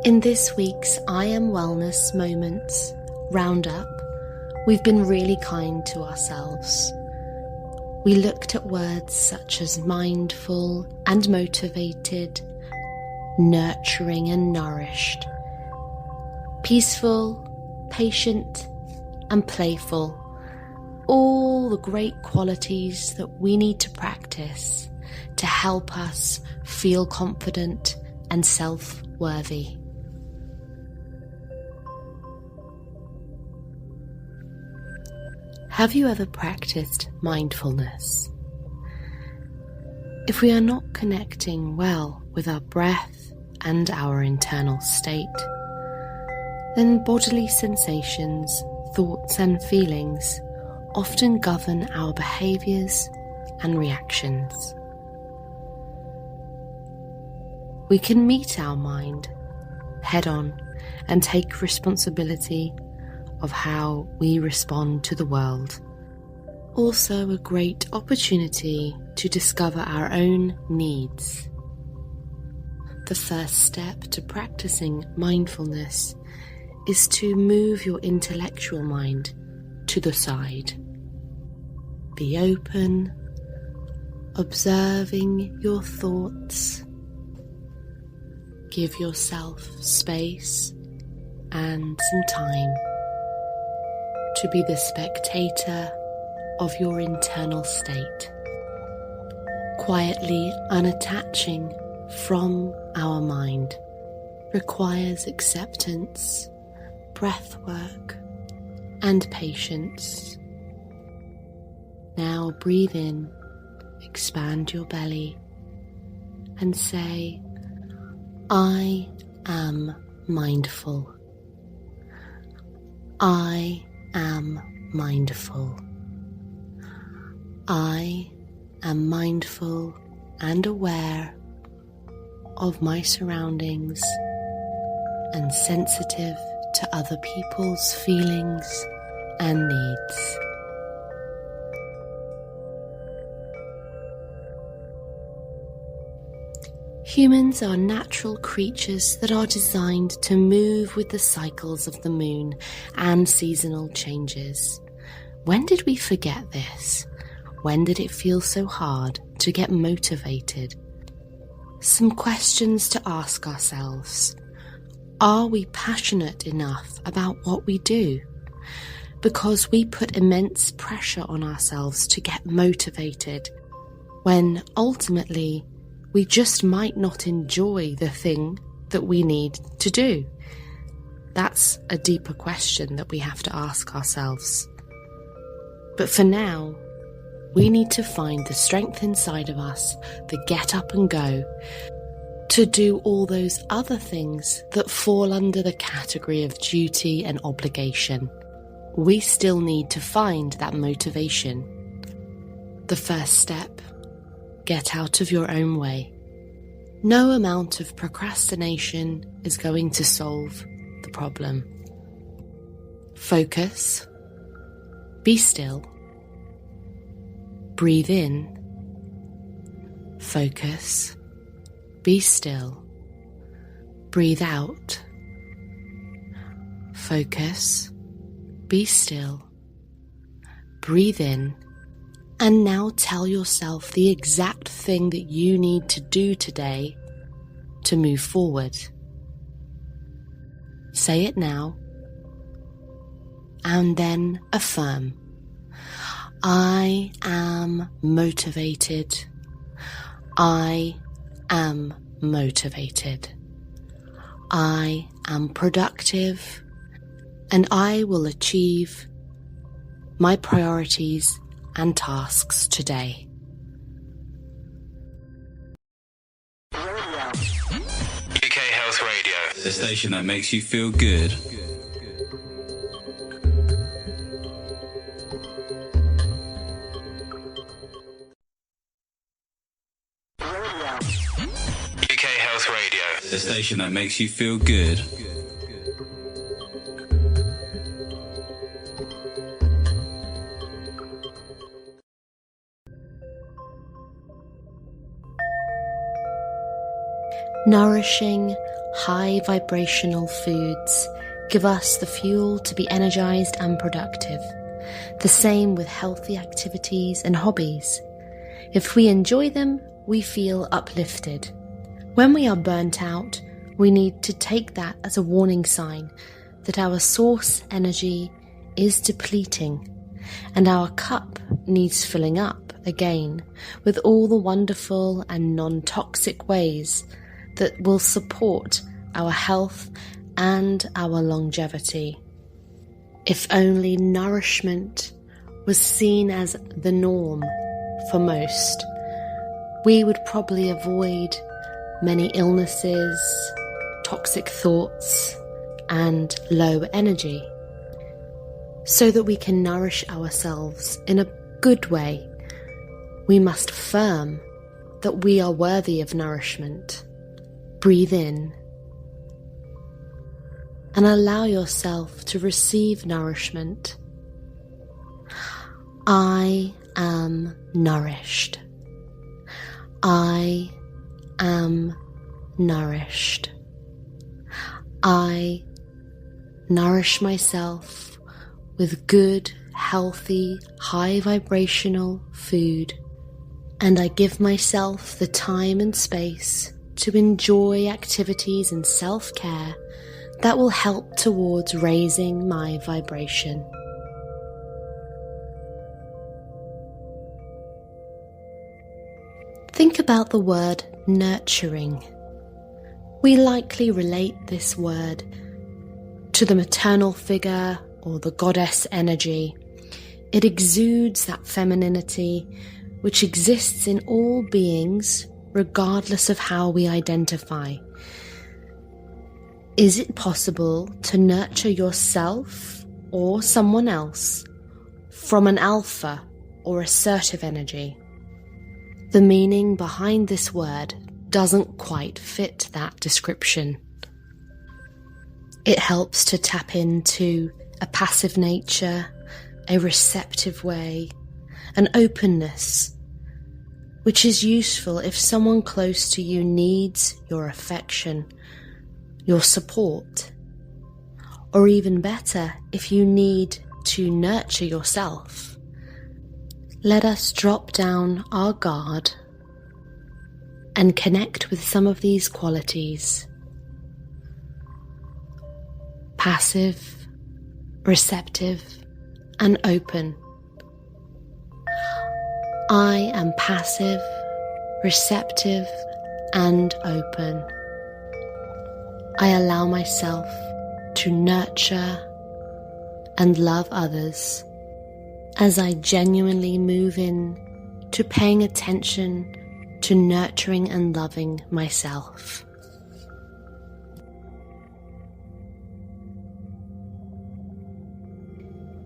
In this week's I Am Wellness Moments Roundup, we've been really kind to ourselves. We looked at words such as mindful and motivated, nurturing and nourished, peaceful, patient and playful, all the great qualities that we need to practice to help us feel confident and self-worthy. Have you ever practiced mindfulness? If we are not connecting well with our breath and our internal state, then bodily sensations, thoughts and feelings often govern our behaviours and reactions. We can meet our mind head on and take responsibility of how we respond to the world. Also a great opportunity to discover our own needs. The first step to practicing mindfulness is to move your intellectual mind to the side. Be open, observing your thoughts. Give yourself space and some time to be the spectator of your internal state, quietly unattaching from our mind requires acceptance, breath work, and patience. Now breathe in, expand your belly, and say, I am mindful. I am mindful. I am mindful and aware of my surroundings and sensitive to other people's feelings and needs. Humans are natural creatures that are designed to move with the cycles of the moon and seasonal changes. When did we forget this? When did it feel so hard to get motivated? Some questions to ask ourselves. Are we passionate enough about what we do? Because we put immense pressure on ourselves to get motivated, when ultimately we just might not enjoy the thing that we need to do. That's a deeper question that we have to ask ourselves. But for now, we need to find the strength inside of us, the get up and go, to do all those other things that fall under the category of duty and obligation. We still need to find that motivation. The first step: get out of your own way. No amount of procrastination is going to solve the problem. Focus. Be still. Breathe in. Focus. Be still. Breathe out. Focus. Be still. Breathe in. And now tell yourself the exact thing that you need to do today to move forward. Say it now, and then affirm. I am motivated. I am motivated. I am productive, and I will achieve my priorities and tasks today. UK Health Radio, the station that makes you feel good. UK Health Radio, the station that makes you feel good. Nourishing, high vibrational foods give us the fuel to be energized and productive. The same with healthy activities and hobbies. If we enjoy them, we feel uplifted. When we are burnt out, we need to take that as a warning sign that our source energy is depleting and our cup needs filling up again with all the wonderful and non-toxic ways that will support our health and our longevity. If only nourishment was seen as the norm for most, we would probably avoid many illnesses, toxic thoughts, and low energy. So that we can nourish ourselves in a good way, we must affirm that we are worthy of nourishment. Breathe in and allow yourself to receive nourishment. I am nourished. I am nourished. I nourish myself with good, healthy, high vibrational food, and I give myself the time and space to enjoy activities and self-care that will help towards raising my vibration. Think about the word nurturing. We likely relate this word to the maternal figure or the goddess energy. It exudes that femininity which exists in all beings regardless of how we identify. Is it possible to nurture yourself or someone else from an alpha or assertive energy? The meaning behind this word doesn't quite fit that description. It helps to tap into a passive nature, a receptive way, an openness, which is useful if someone close to you needs your affection, your support, or even better, if you need to nurture yourself. Let us drop down our guard and connect with some of these qualities. Passive, receptive, and open. I am passive, receptive, and open. I allow myself to nurture and love others as I genuinely move in to paying attention to nurturing and loving myself.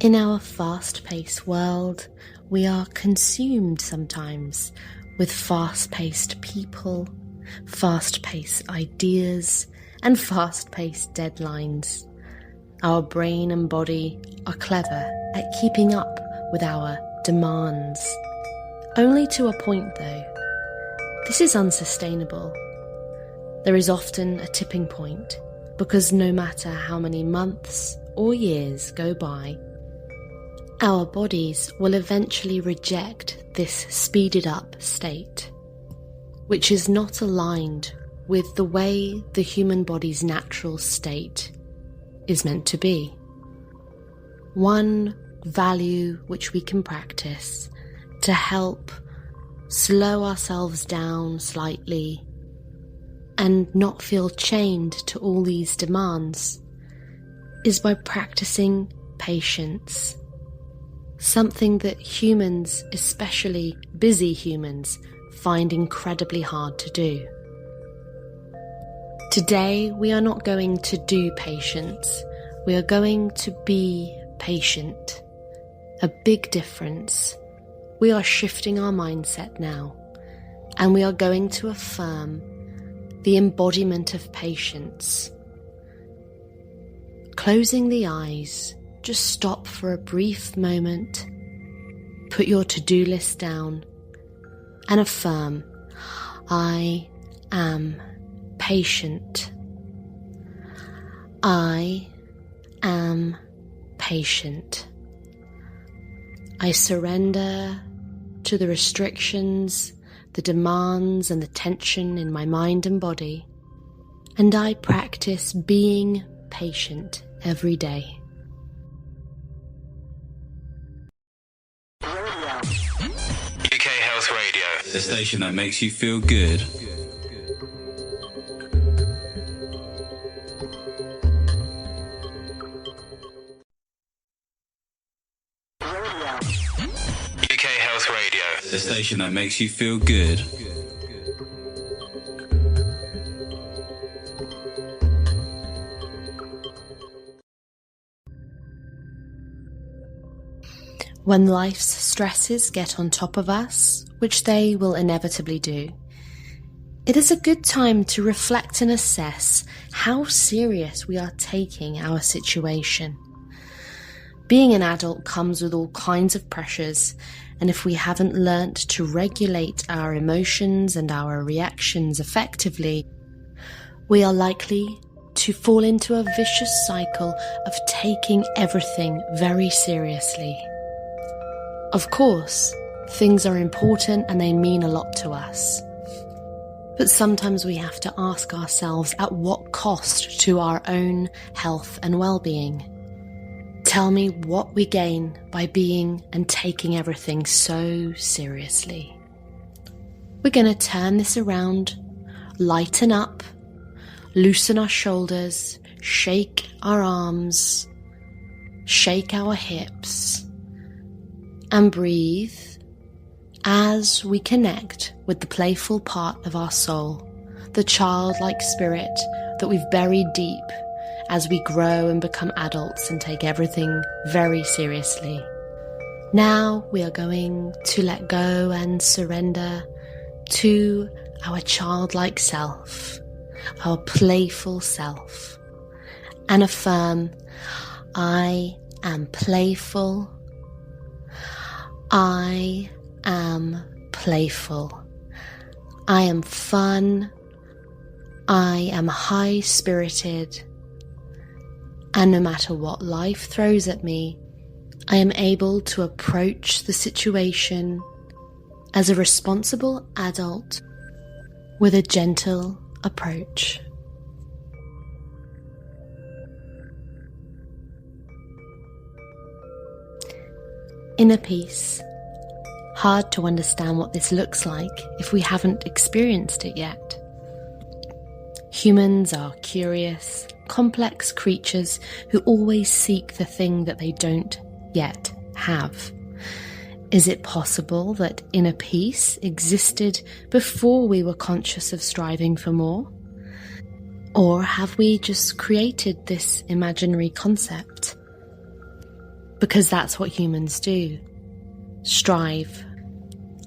In our fast-paced world, we are consumed sometimes with fast-paced people, fast-paced ideas, and fast-paced deadlines. Our brain and body are clever at keeping up with our demands. Only to a point though. This is unsustainable. There is often a tipping point because no matter how many months or years go by, our bodies will eventually reject this speeded up state, which is not aligned with the way the human body's natural state is meant to be. One value which we can practice to help slow ourselves down slightly and not feel chained to all these demands is by practicing patience. Something that humans, especially busy humans, find incredibly hard to do. Today, we are not going to do patience. We are going to be patient. A big difference. We are shifting our mindset now, and we are going to affirm the embodiment of patience. Closing the eyes, just stop for a brief moment, put your to-do list down, and affirm, I am patient. I am patient. I surrender to the restrictions, the demands and the tension in my mind and body, and I practice being patient every day. UK Health Radio, the station that makes you feel good. UK Health Radio, the station that makes you feel good. When life's stresses get on top of us, which they will inevitably do, it is a good time to reflect and assess how serious we are taking our situation. Being an adult comes with all kinds of pressures, and if we haven't learnt to regulate our emotions and our reactions effectively, we are likely to fall into a vicious cycle of taking everything very seriously. Of course, things are important and they mean a lot to us. But sometimes we have to ask ourselves at what cost to our own health and well-being. Tell me what we gain by being and taking everything so seriously. We're going to turn this around, lighten up, loosen our shoulders, shake our arms, shake our hips, and breathe as we connect with the playful part of our soul, the childlike spirit that we've buried deep as we grow and become adults and take everything very seriously. Now we are going to let go and surrender to our childlike self, our playful self, and affirm, I am playful. I am playful. I am fun. I am high-spirited. And no matter what life throws at me, I am able to approach the situation as a responsible adult with a gentle approach. Inner peace. Hard to understand what this looks like if we haven't experienced it yet. Humans are curious, complex creatures who always seek the thing that they don't yet have. Is it possible that inner peace existed before we were conscious of striving for more? Or have we just created this imaginary concept? Because that's what humans do. Strive.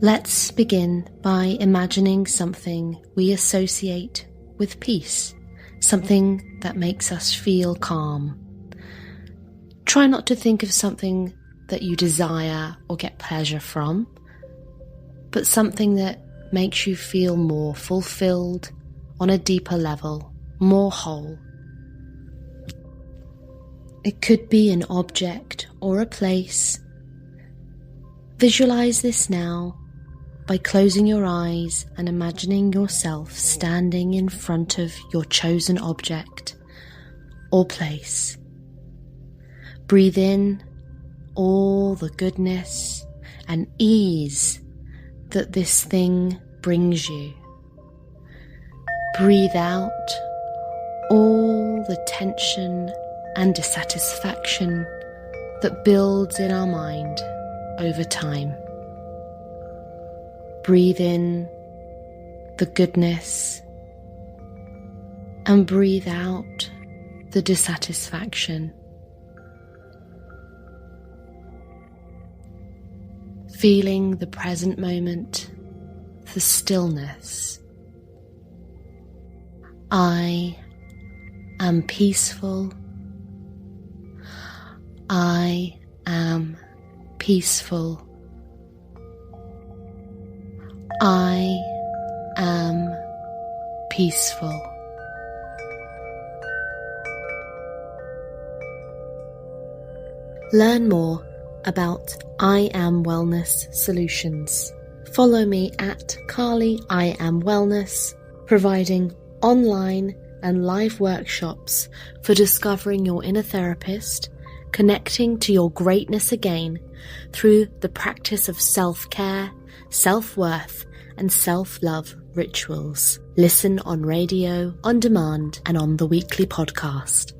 Let's begin by imagining something we associate with peace, something that makes us feel calm. Try not to think of something that you desire or get pleasure from, but something that makes you feel more fulfilled on a deeper level, more whole. It could be an object or a place. Visualize this now by closing your eyes and imagining yourself standing in front of your chosen object or place. Breathe in all the goodness and ease that this thing brings you. Breathe out all the tension and dissatisfaction that builds in our mind over time. Breathe in the goodness and breathe out the dissatisfaction. Feeling the present moment, the stillness. I am peaceful. I am peaceful. I am peaceful. Learn more about I Am Wellness Solutions. Follow me at Carly I Am Wellness, providing online and live workshops for discovering your inner therapist, connecting to your greatness again through the practice of self-care, self-worth, and self-love rituals. Listen on radio, on demand, and on the weekly podcast.